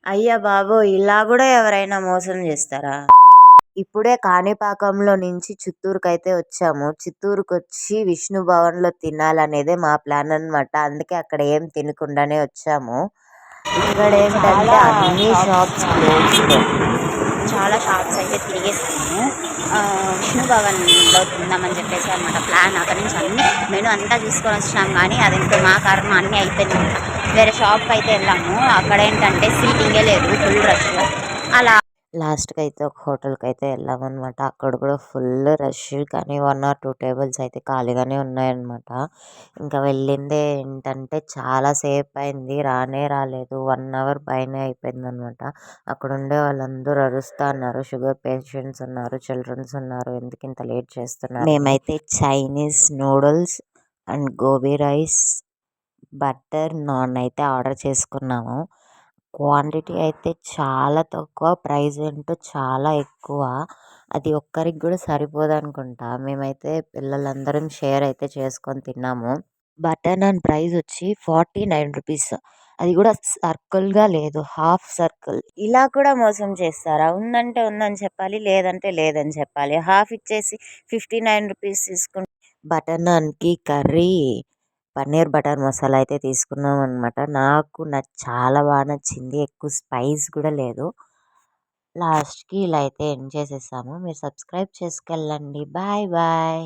అయ్య బాబోయ్! ఇలా గూడా ఎవరైనా మోసం జేస్తారా? ఇప్పుడే కాణిపాకంలో నుంచి చిత్తూరుకైతే వచ్చాము. చిత్తూరుకొచ్చి విష్ణు భవన్‌లో తినాలనేదే మా ప్లాన్ అనమాట. అందుకే అక్కడ ఏం తినకుండానే వచ్చాము. ఇక్కడేంటంటే అన్ని షాప్స్ క్లోజ్డ్. చాలా షాప్స్ అయితే తిరిగేసాము. విష్ణు భవన్‌లో తిందామని చెప్పేసి అనమాట ప్లాన్. అక్కడి నుంచి అన్నీ మెను అంతా చూసుకొని వచ్చినాం కానీ అదేంటో మా కర్మ అన్నీ అయిపోయింది. వేరే షాప్‌కైతే వెళ్ళాము. అక్కడేంటంటే సీటింగే లేదు, ఫుల్ రష్. అలా లాస్ట్‌కైతే ఒక హోటల్‌కైతే వెళ్ళామనమాట. అక్కడ కూడా ఫుల్ రష్, కానీ 1 ఆర్ 2 టేబుల్స్ అయితే ఖాళీగానే ఉన్నాయన్నమాట. ఇంకా వెళ్ళిందే ఏంటంటే చాలా సేపయింది. రానే రాలేదు. 1 అవర్ పైనే అయిపోయిందనమాట. అక్కడుండే వాళ్ళందరూ అరుస్తా అన్నారు. షుగర్ పేషెంట్స్ ఉన్నారు, చిల్డ్రన్స్ ఉన్నారు. ఎందుకింత లేట్ చేస్తున్నారు? మేమైతే Chinese noodles and gobi rice, butter non అయితే ఆర్డర్ చేసుకున్నాము. క్వాంటిటీ అయితే చాలా తక్కువ, ప్రైస్ ఏంటో చాలా ఎక్కువ. అది ఒక్కరికి కూడా సరిపోదనుకుంటా. మేమైతే పిల్లలందరం షేర్ అయితే చేసుకొని తిన్నాము. బటర్ నాన్ ప్రైస్ వచ్చి 49 రూపీస్. అది కూడా సర్కిల్‌గా లేదు, హాఫ్ సర్కిల్. ఇలా కూడా మోసం చేస్తారా? ఉందంటే ఉందని చెప్పాలి, లేదంటే లేదని చెప్పాలి. హాఫ్ ఇచ్చేసి 59 రూపీస్ తీసుకుంటే బటర్ నాన్‌కి కర్రీ పన్నీర్ బటర్ మసాలా అయితే తీసుకున్నాం అనమాట. నాకు చాలా బాగా నచ్చింది. ఎక్కువ స్పైస్ కూడా లేదు. లాస్ట్‌కి ఇలా అయితే ఎండ్ చేసేసాము. మీరు సబ్స్క్రైబ్ చేసుకెళ్ళండి. Bye bye.